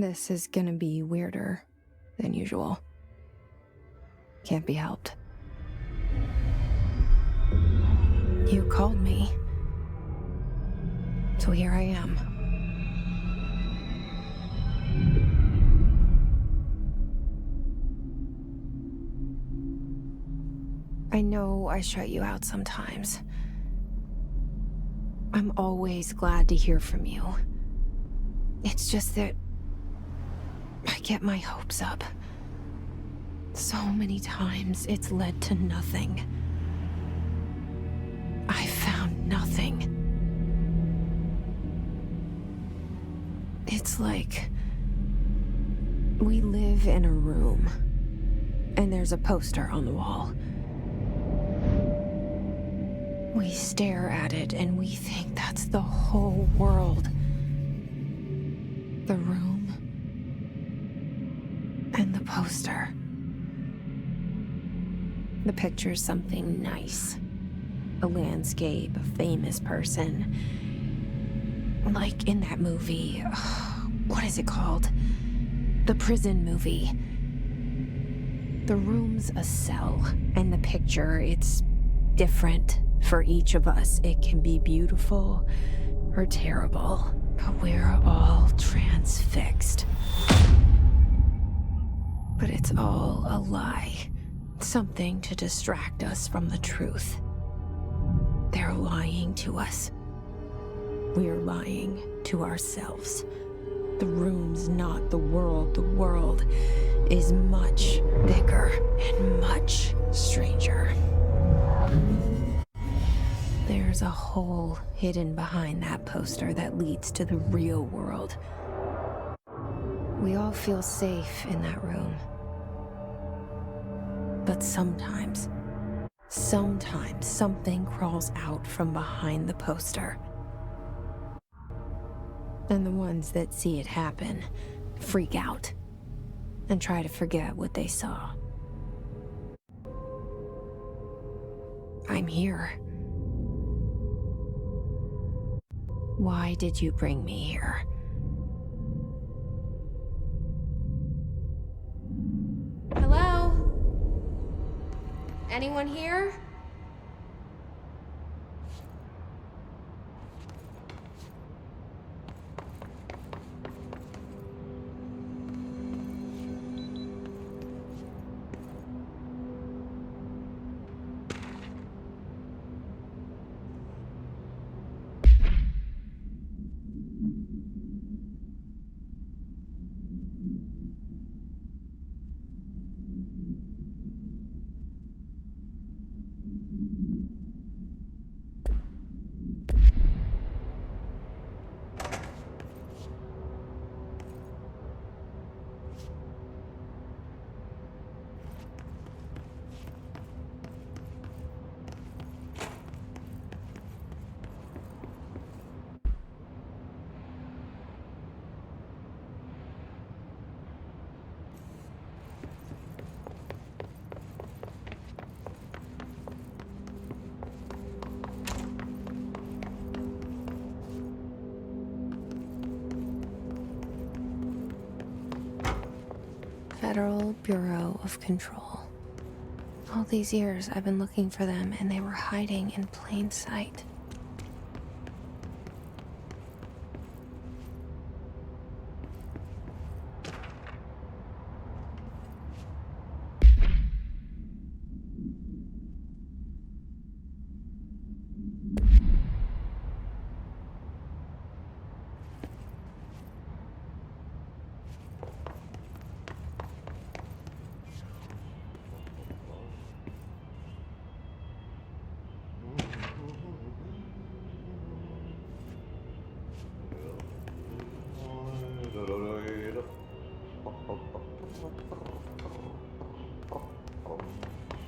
This is gonna be weirder than usual. Can't be helped. You called me. So here I am. I know I shut you out sometimes. I'm always glad to hear from you. It's just that I get my hopes up. So many times it's led to nothing. I found nothing. It's like we live in a room, and there's a poster on the wall. We stare at it and we think that's the whole world. The room and the poster. The picture's something nice. A landscape, a famous person. Like in that movie, what is it called? The prison movie. The room's a cell, and the picture, it's different for each of us. It can be beautiful or terrible, but we're all transfixed. But it's all a lie. Something to distract us from the truth. They're lying to us. We're lying to ourselves. The room's not the world. The world is much bigger and much stranger. There's a hole hidden behind that poster that leads to the real world. We all feel safe in that room. But sometimes something crawls out from behind the poster. And the ones that see it happen freak out and try to forget what they saw. I'm here. Why did you bring me here? Hello? Anyone here? Federal Bureau of Control. All these years I've been looking for them, and they were hiding in plain sight.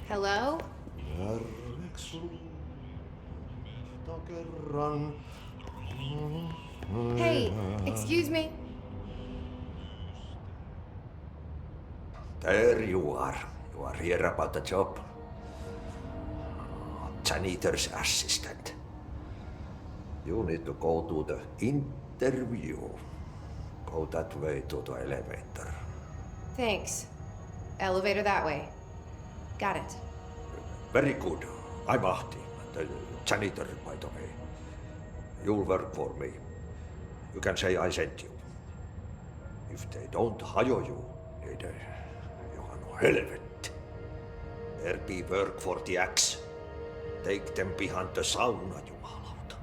Hello? Hey, excuse me. There you are. You are here about the job. Janitor's assistant. You need to go to the interview. Go that way to the elevator. Thanks. Elevator that way. Got it. Very good. I'm Ahti, the janitor, by the way. You'll work for me. You can say I sent you. If they don't hire you, niin johan on helvetti. There be work for the axe. Take them behind the sauna, jumalauta.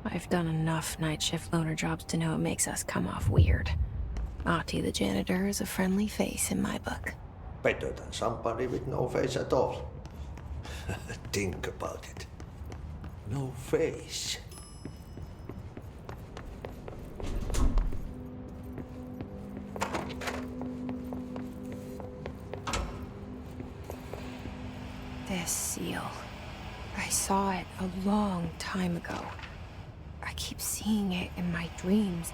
I've done enough night shift loner jobs to know it makes us come off weird. Ahti the janitor is a friendly face in my book. Better than somebody with no face at all. Think about it. No face. This seal. I saw it a long time ago. I keep seeing it in my dreams.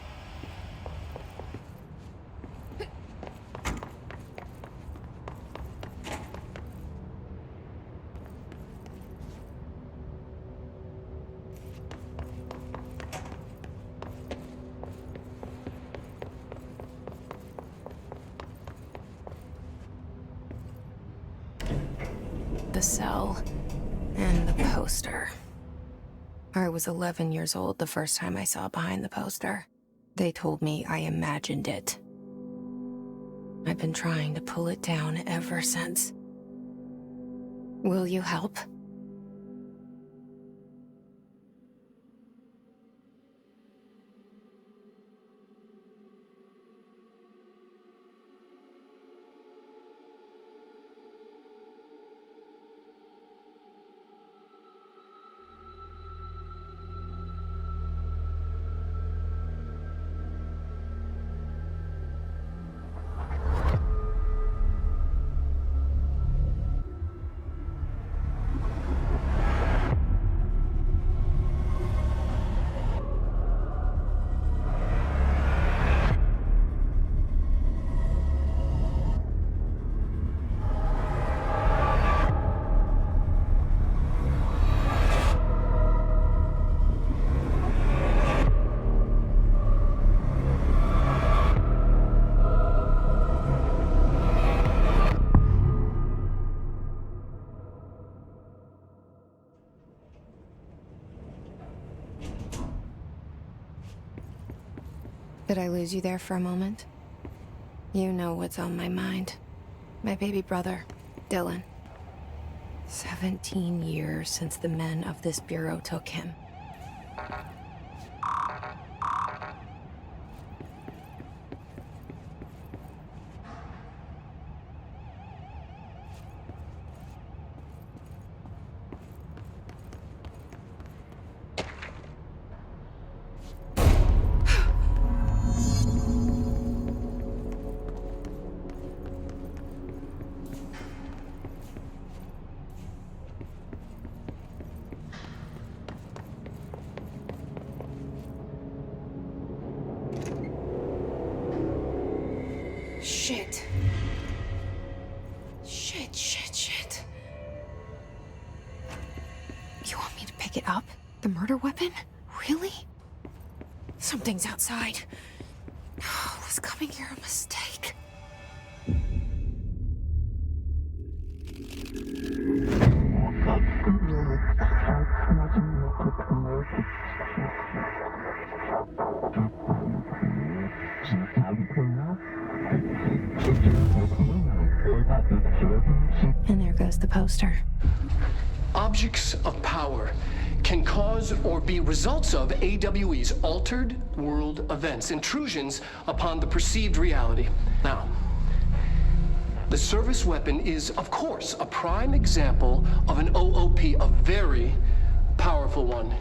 The cell and the poster. I was 11 years old the first time I saw behind the poster. They told me I imagined it. I've been trying to pull it down ever since. Will you help? Did I lose you there for a moment? You know what's on my mind. My baby brother, Dylan. 17 years since the men of this bureau took him. Shit. Shit. You want me to pick it up? The murder weapon? Really? Something's outside. Was coming here a mistake? And there goes the poster. Objects of power can cause or be results of AWE's altered world events, intrusions upon the perceived reality. Now, the service weapon is, of course, a prime example of an OOP, a very powerful one.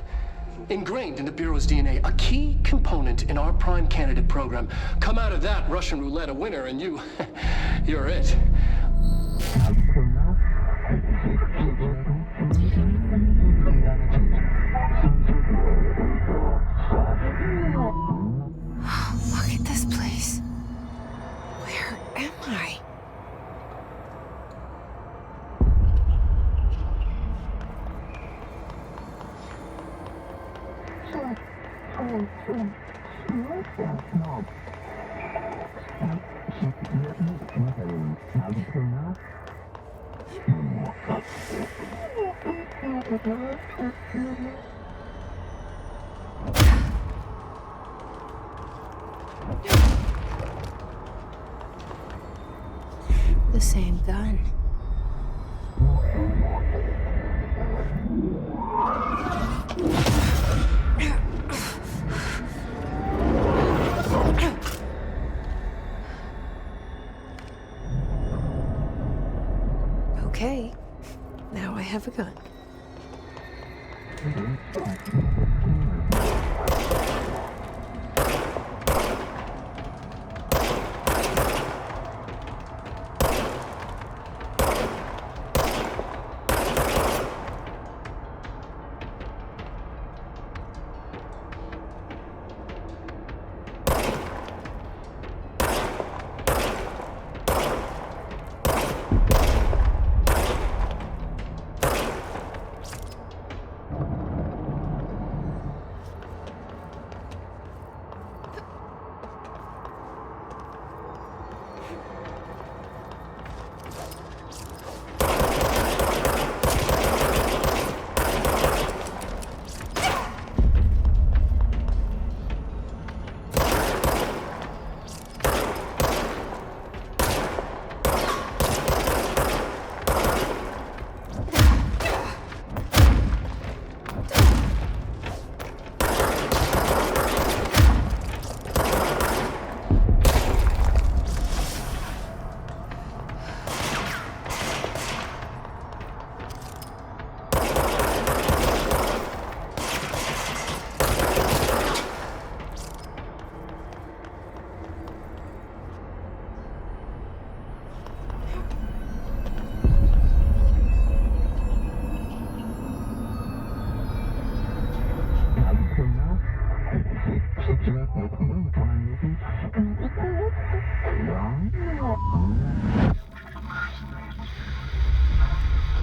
Ingrained in the Bureau's DNA, a key component in our prime candidate program. Come out of that Russian roulette a winner and you're it. Look at this place. Where am I? The same gun. Okay, now I have a gun.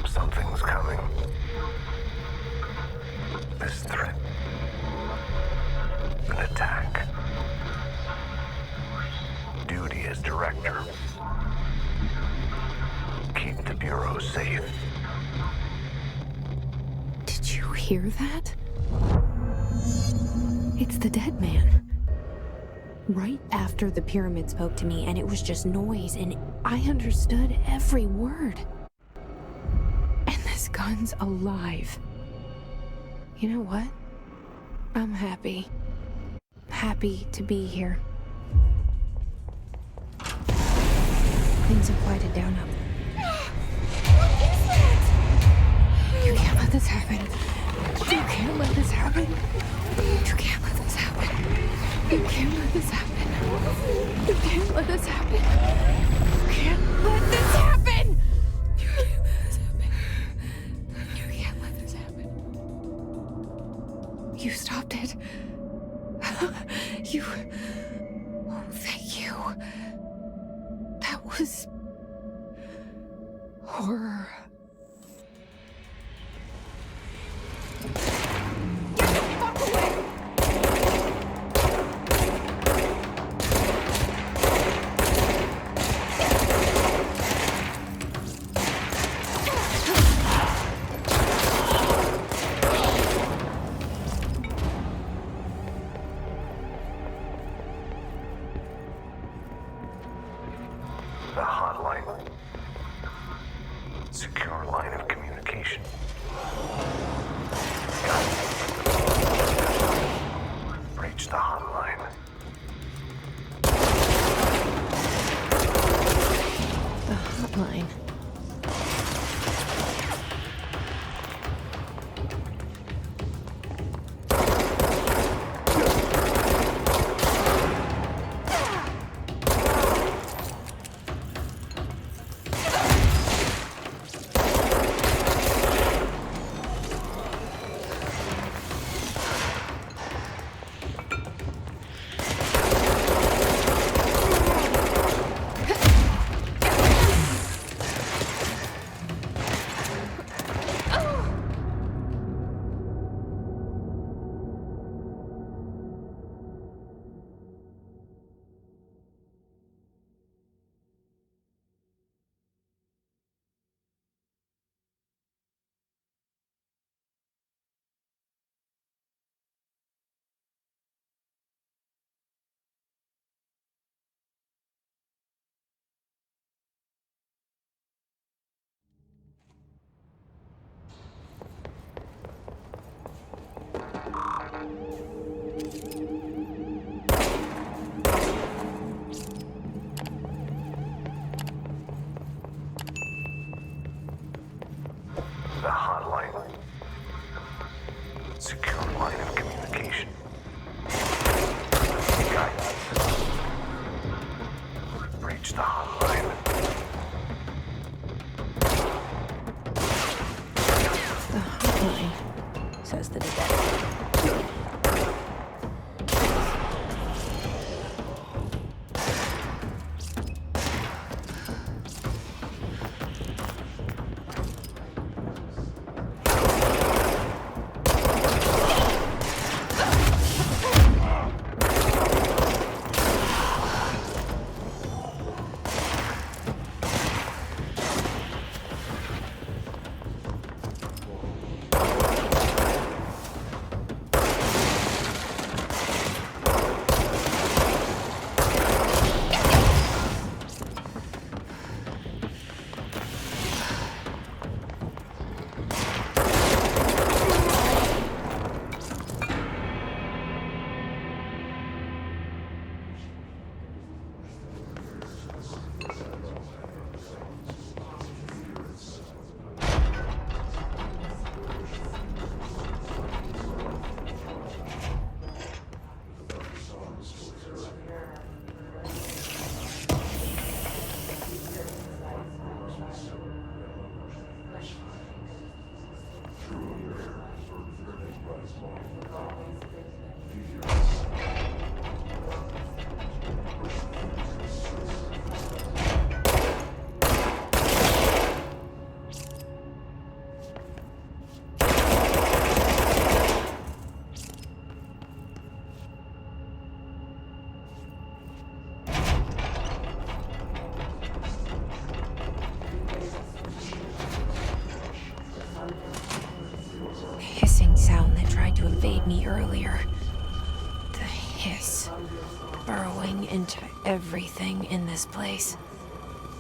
Something's coming. This threat. An attack. Duty as director. Keep the Bureau safe. Did you hear that? It's the dead man. Right after the pyramid spoke to me, and it was just noise, and I understood every word. And this gun's alive. You know what? I'm happy. Happy to be here. Things have quieted down up. What is that? You can't let this happen. You can't let this happen. You can't let this happen. You can't let this happen. You can't let this happen. You can't let this happen. You can't let this happen. You can't let this happen. You stopped it. You. Oh, thank you. That was horror. The hotline. Secure. says the detective. To invade me earlier. The hiss burrowing into everything in this place.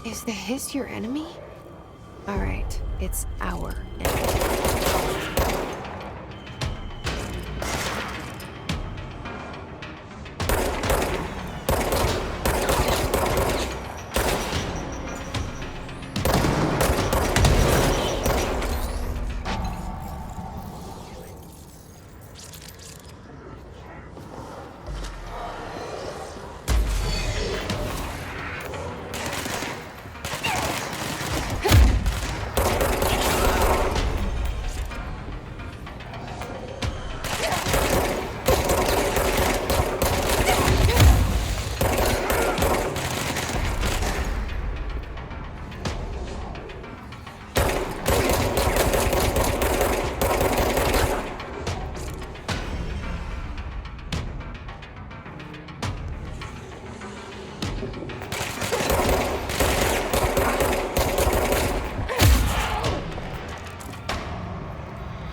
Is the hiss your enemy? All right, it's our enemy.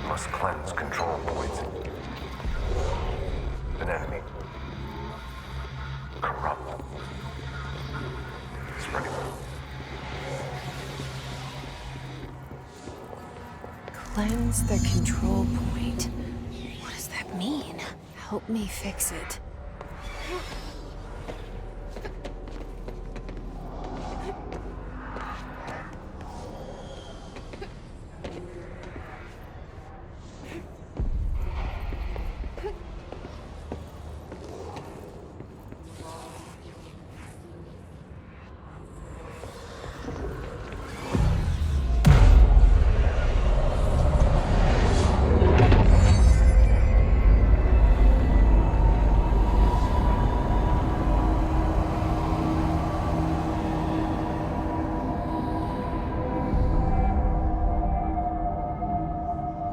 Must cleanse control points. An enemy. Corrupt. Spreading. Cleanse the control point. What does that mean? Help me fix it.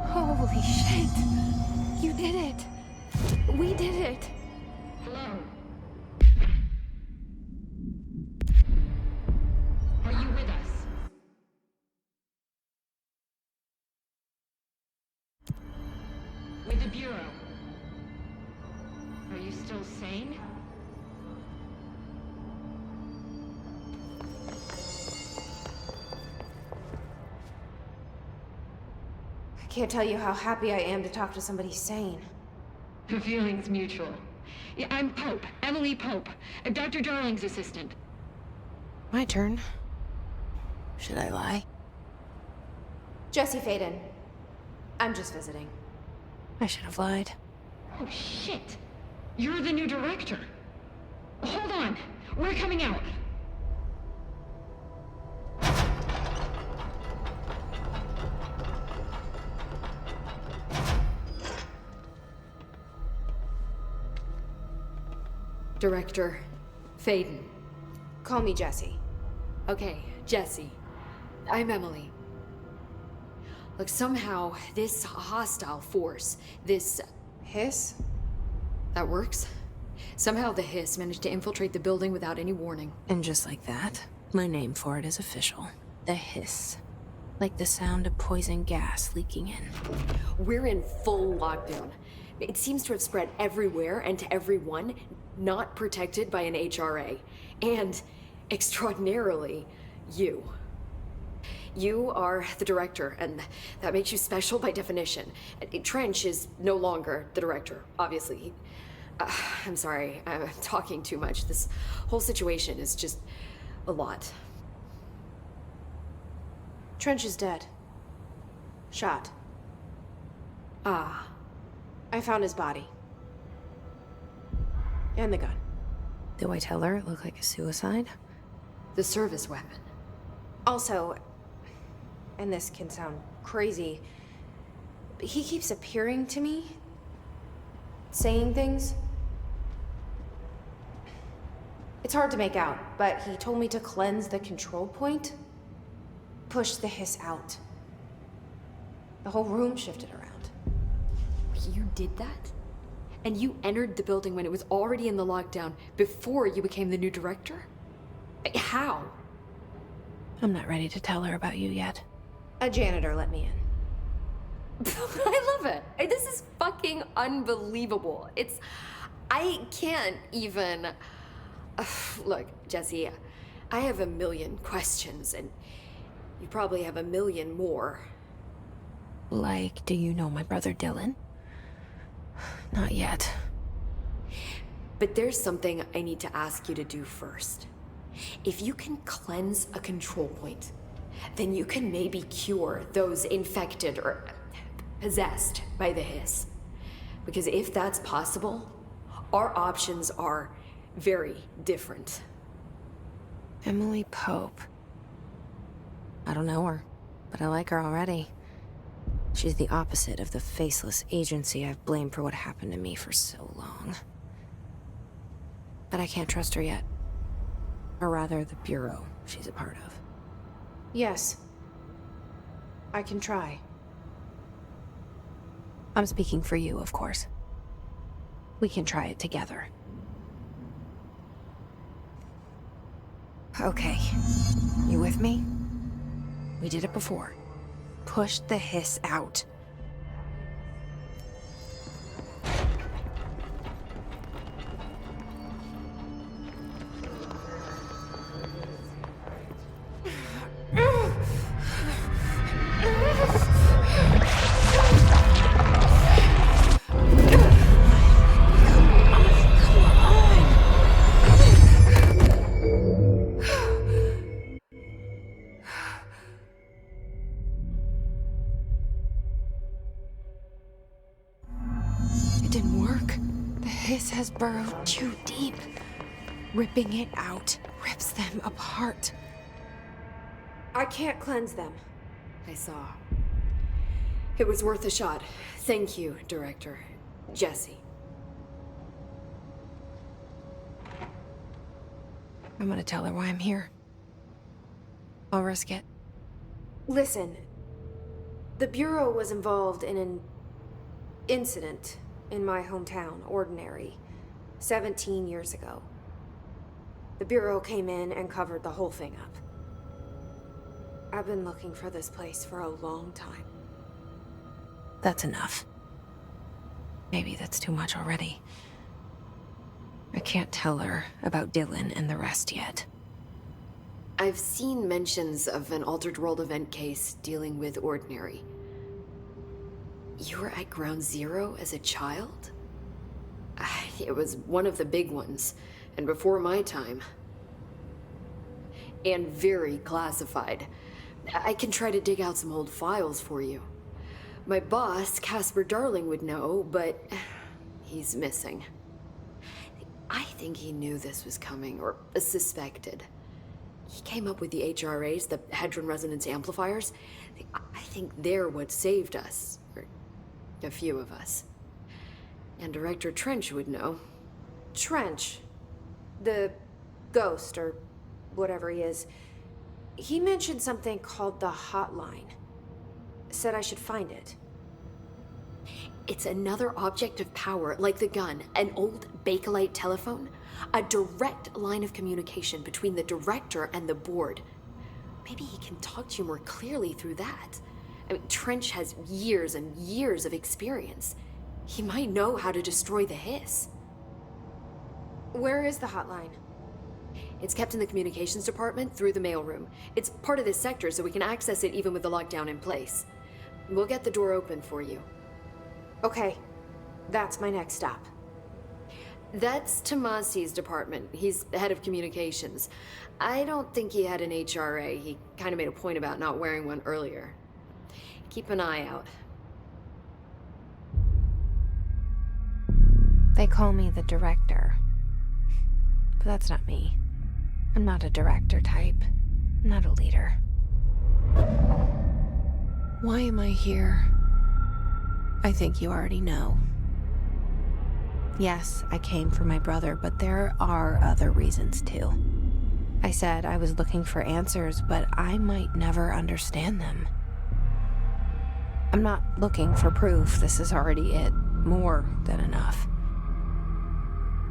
Holy shit! You did it! We did it! Hello? Are you with us? With the Bureau? Are you still sane? I can't tell you how happy I am to talk to somebody sane. The feeling's mutual. Yeah, I'm Pope, Emily Pope, Dr. Darling's assistant. My turn. Should I lie? Jesse Faden. I'm just visiting. I should have lied. Oh, shit. You're the new director. Hold on. We're coming out. Director Faden. Call me Jessie. Okay, Jessie. I'm Emily. Look, somehow this hostile force, this... Hiss? That works? Somehow the hiss managed to infiltrate the building without any warning. And just like that, my name for it is official. The hiss. Like the sound of poison gas leaking in. We're in full lockdown. It seems to have spread everywhere and to everyone, not protected by an HRA. And, extraordinarily, you. You are the director, and that makes you special by definition. Trench is no longer the director, obviously. I'm sorry, I'm talking too much. This whole situation is just a lot. Trench is dead. Shot. Ah. I found his body. And the gun. Do I tell her it looked like a suicide? The service weapon. Also, and this can sound crazy, but he keeps appearing to me, saying things. It's hard to make out, but he told me to cleanse the control point, push the hiss out. The whole room shifted around. You did that? And you entered the building when it was already in the lockdown before you became the new director? How? I'm not ready to tell her about you yet. A janitor let me in. I love it. This is fucking unbelievable. I can't even... Look, Jessie, I have a million questions, and you probably have a million more. Like, do you know my brother Dylan? Not yet. But there's something I need to ask you to do first. If you can cleanse a control point, then you can maybe cure those infected or possessed by the hiss. Because if that's possible, our options are very different. Emily Pope. I don't know her, but I like her already. She's the opposite of the faceless agency I've blamed for what happened to me for so long. But I can't trust her yet. Or rather, the Bureau she's a part of. Yes. I can try. I'm speaking for you, of course. We can try it together. Okay. You with me? We did it before. Push the hiss out. Has burrowed too deep. Ripping it out rips them apart. I can't cleanse them. I saw. It was worth a shot. Thank you, Director. Jessie. I'm gonna tell her why I'm here. I'll risk it. Listen, the Bureau was involved in an incident in my hometown, Ordinary, 17 years ago. The Bureau came in and covered the whole thing up. I've been looking for this place for a long time. That's enough. Maybe that's too much already. I can't tell her about Dylan and the rest yet. I've seen mentions of an Altered World event case dealing with Ordinary. You were at Ground Zero as a child? It was one of the big ones, and before my time. And very classified. I can try to dig out some old files for you. My boss, Casper Darling, would know, but he's missing. I think he knew this was coming, or suspected. He came up with the HRAs, the Hadron Resonance Amplifiers. I think they're what saved us. Or a few of us. And Director Trench would know. Trench? the ghost, or whatever he is, he mentioned something called the hotline. Said I should find it. It's another object of power, like the gun, an old Bakelite telephone, a direct line of communication between the director and the board. Maybe he can talk to you more clearly through that. I mean, Trench has years and years of experience. He might know how to destroy the hiss. Where is the hotline? It's kept in the communications department through the mailroom. It's part of this sector, so we can access it even with the lockdown in place. We'll get the door open for you. Okay, that's my next stop. That's Tomasi's department. He's the head of communications. I don't think he had an HRA. He kind of made a point about not wearing one earlier. Keep an eye out. They call me the director. But that's not me. I'm not a director type. I'm not a leader. Why am I here? I think you already know. Yes, I came for my brother, but there are other reasons too. I said I was looking for answers, but I might never understand them. I'm not looking for proof. This is already it. More than enough.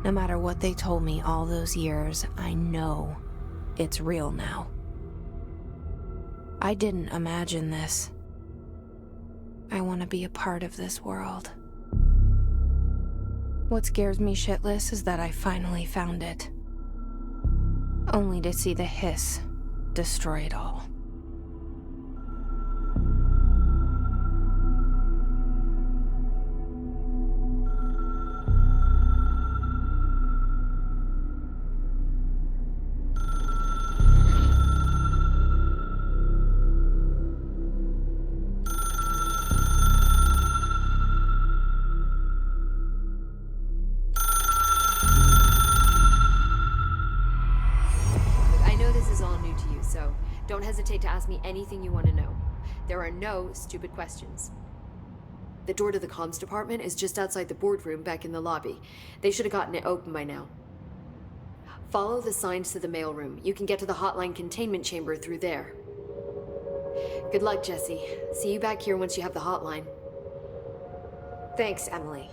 No matter what they told me all those years, I know it's real now. I didn't imagine this. I want to be a part of this world. What scares me shitless is that I finally found it. Only to see the hiss destroy it all. Don't hesitate to ask me anything you want to know. There are no stupid questions. The door to the comms department is just outside the boardroom back in the lobby. They should have gotten it open by now. Follow the signs to the mailroom. You can get to the hotline containment chamber through there. Good luck, Jesse. See you back here once you have the hotline. Thanks, Emily.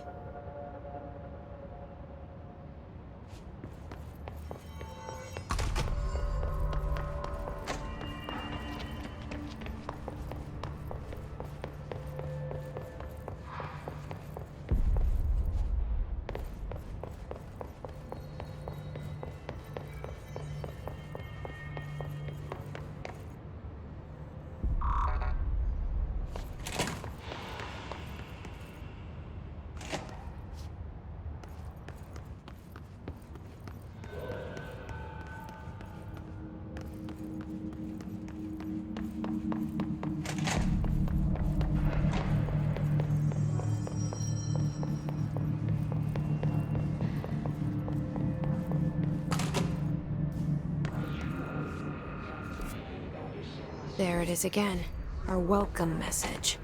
There it is again, our welcome message.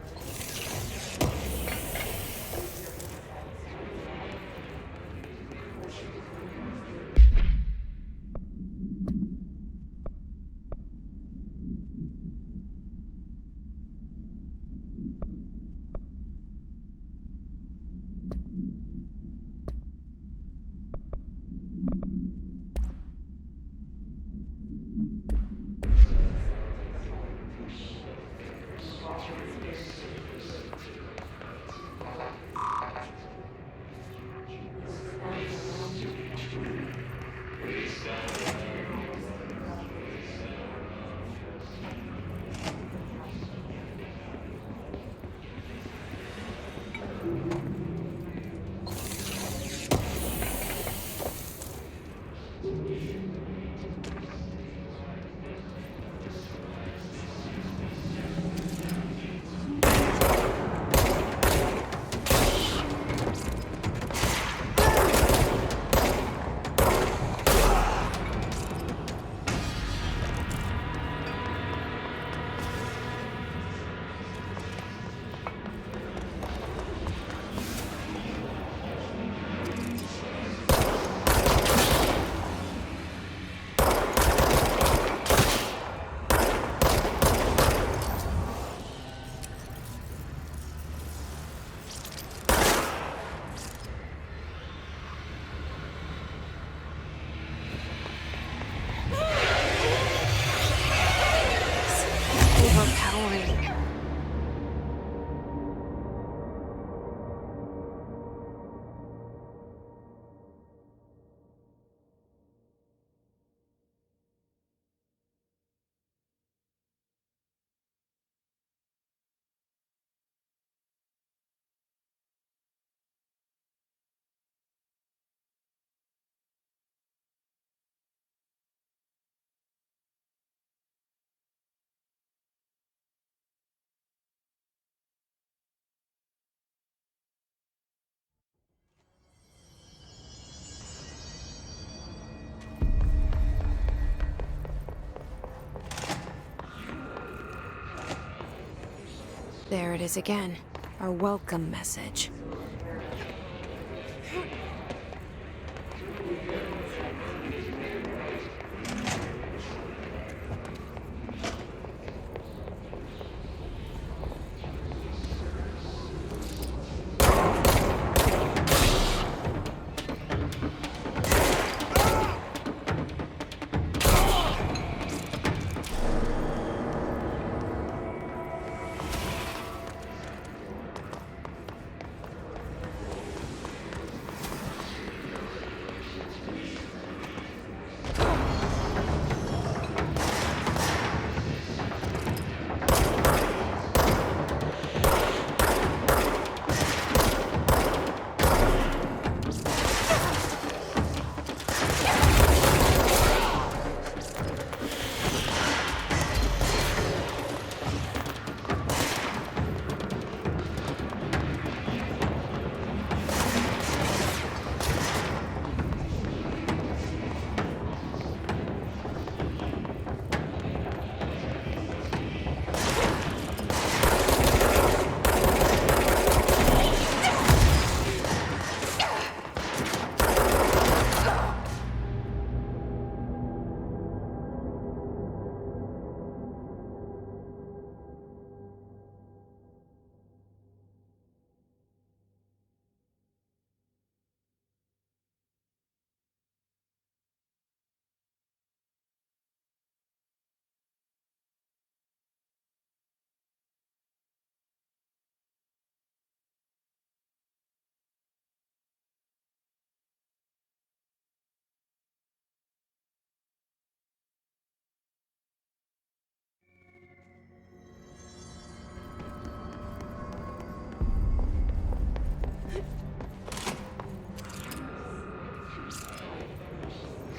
it is again. Our welcome message.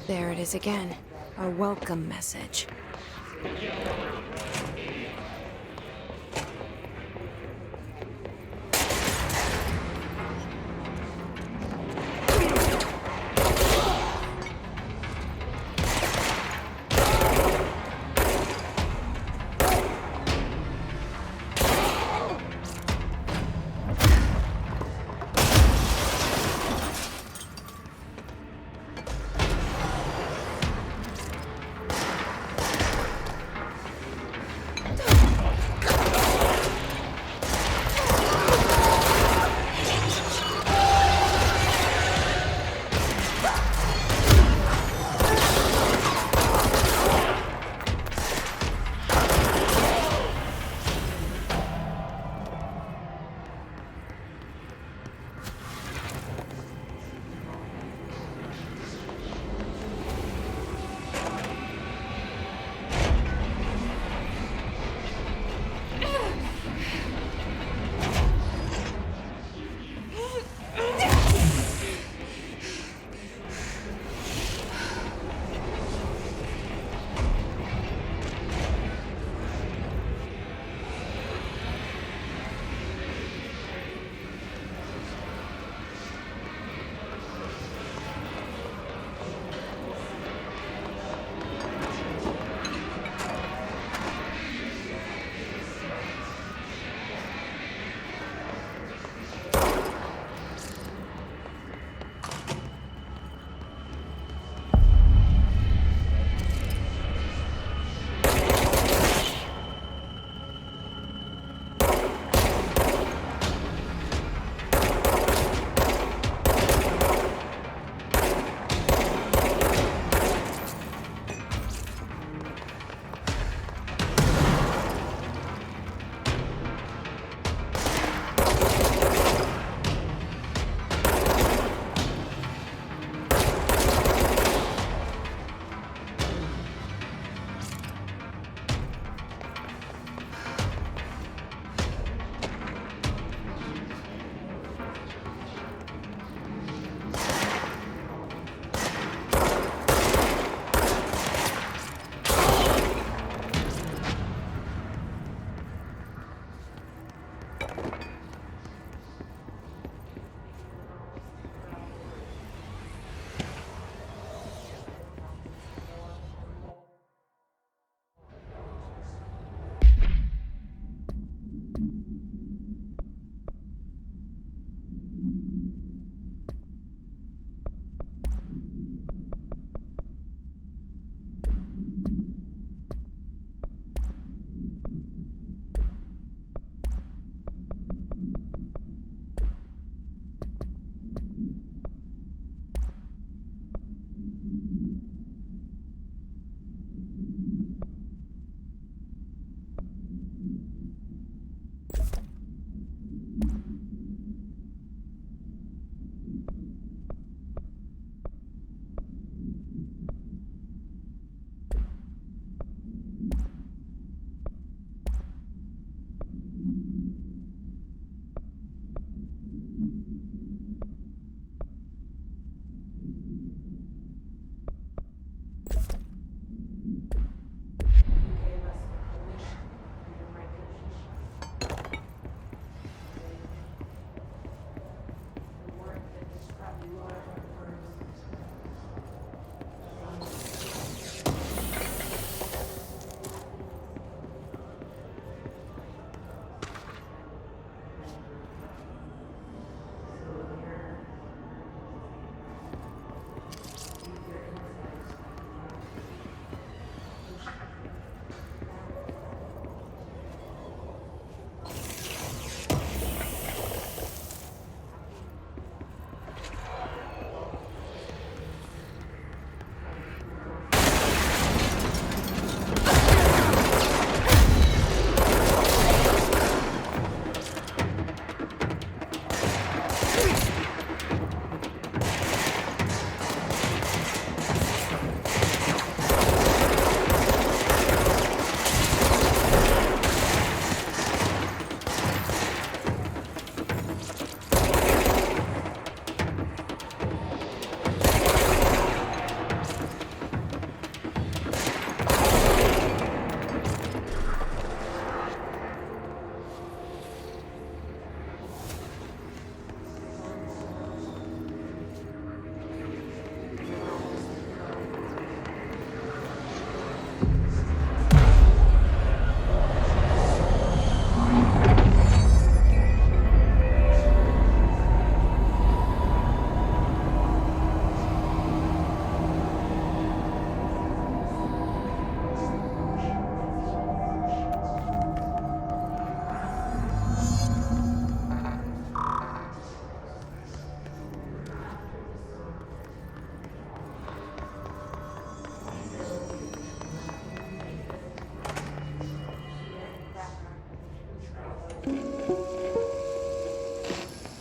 There it is again. Our welcome message.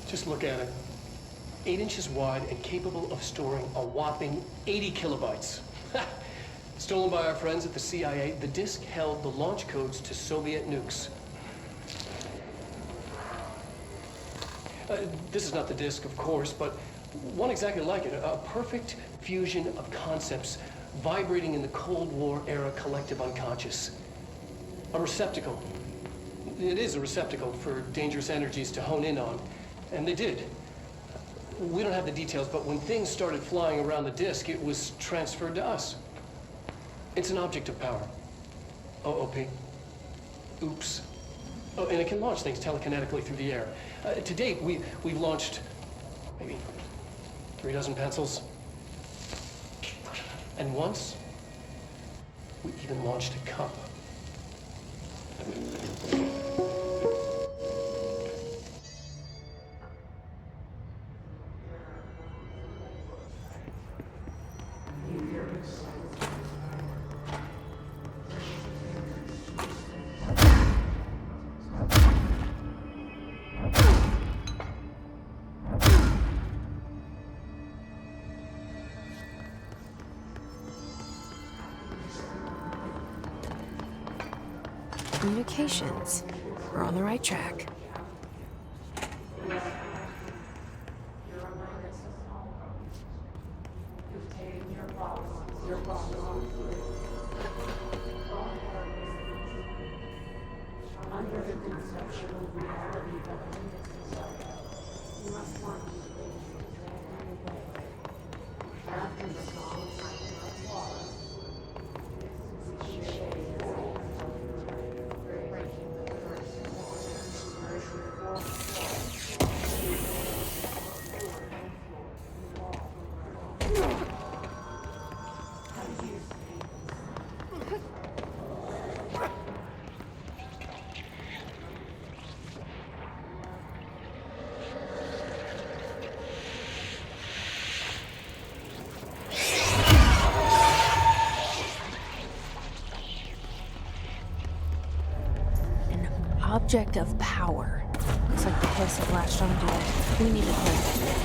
Just look at it. 8 inches wide and capable of storing a whopping 80 kilobytes. Stolen by our friends at the CIA, the disk held the launch codes to Soviet nukes. This is not the disk, of course, but one exactly like it. A perfect fusion of concepts vibrating in the Cold War era collective unconscious. A receptacle. It is a receptacle for dangerous energies to hone in on. And they did. We don't have the details, but when things started flying around the disk, it was transferred to us. It's an object of power. OOP. Oops. Oh, and it can launch things telekinetically through the air. To date, we've launched maybe 3 dozen pencils. And once, we even launched a cup. Communications. We're on the right track. Object of power. Looks like the hiss have latched onto it. We need to clear it.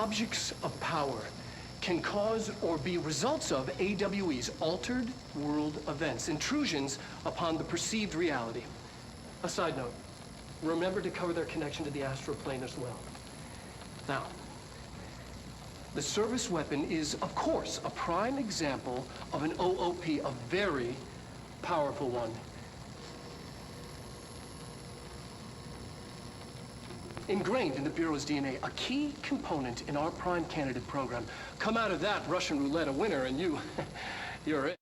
objects of power can cause or be results of AWE's altered world events, intrusions upon the perceived reality. A side note, remember to cover their connection to the astral plane as well. Now, the service weapon is, of course, a prime example of an OOP, a very powerful one. Ingrained in the Bureau's DNA, a key component in our prime candidate program. Come out of that Russian roulette a winner and you're it.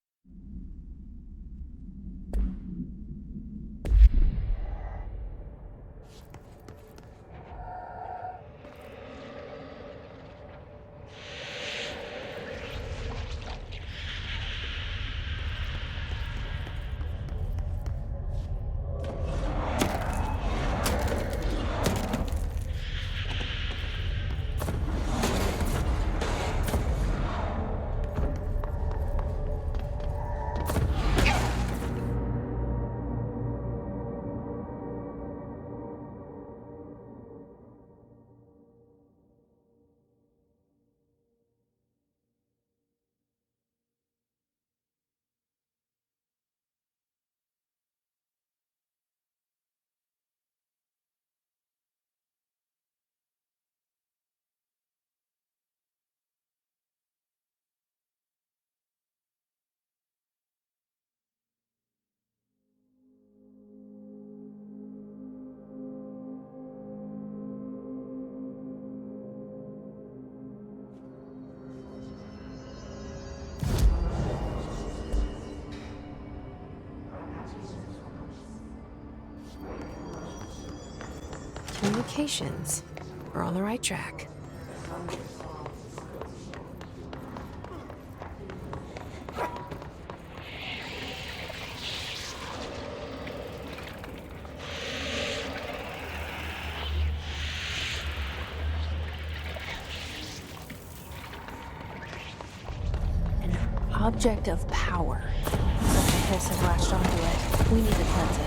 Communications. We're on the right track. An object of power. Such a hiss has latched onto it. We need to cleanse it.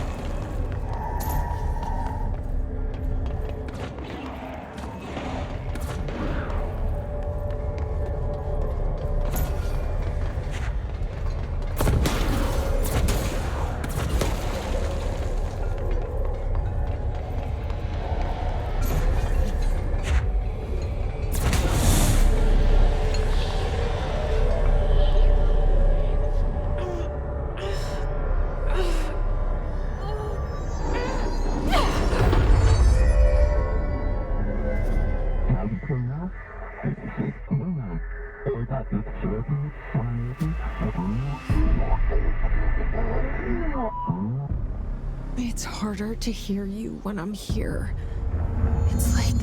It's harder to hear you when I'm here. It's like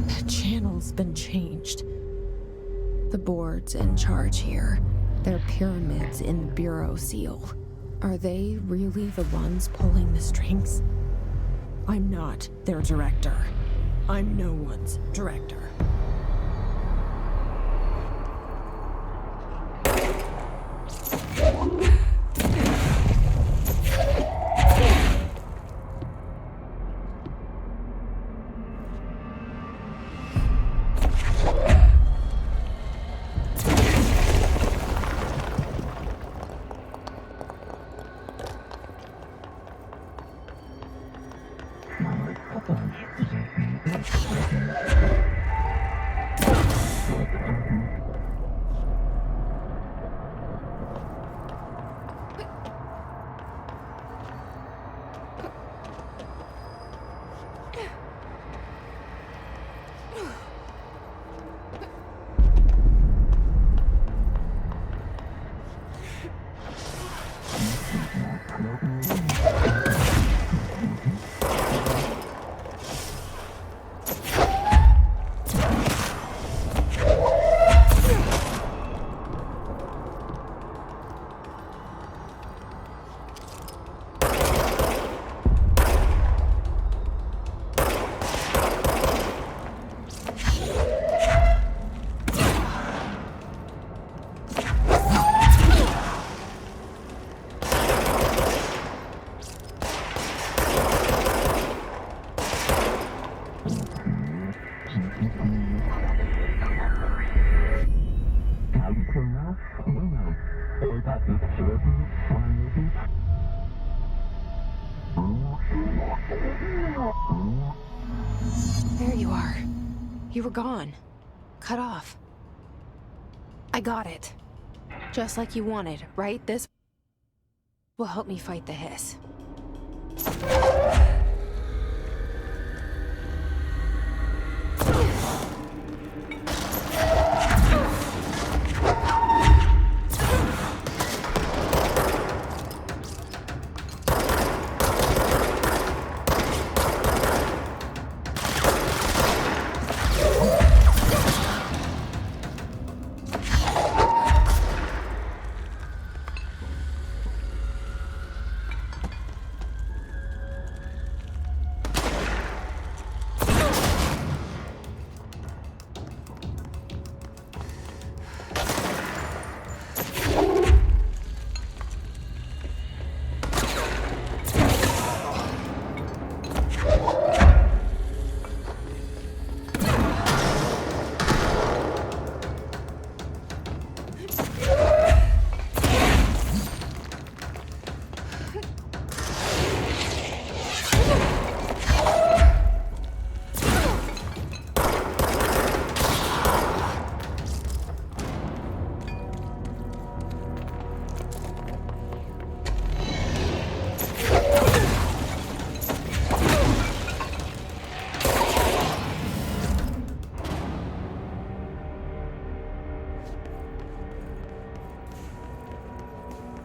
the channel's been changed. The board's in charge here. They're pyramids in the Bureau seal. Are they really the ones pulling the strings? I'm not their director. I'm no one's director. you are. You were gone. Cut off. I got it. Just like you wanted, right? This will help me fight the hiss.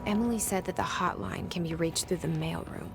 Emily said that the hotline can be reached through the mailroom.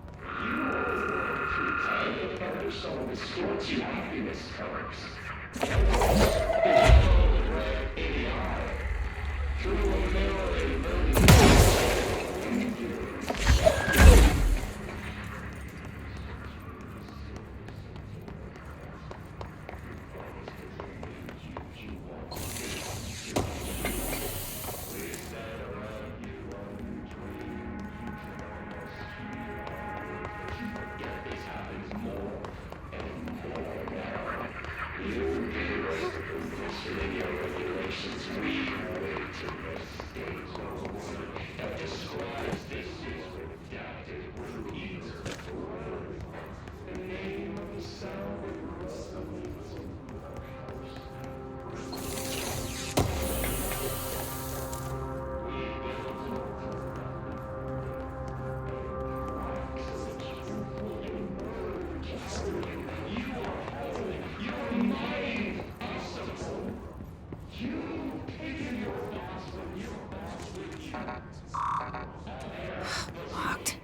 Locked.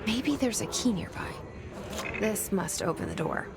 Maybe there's a key nearby. This must open the door.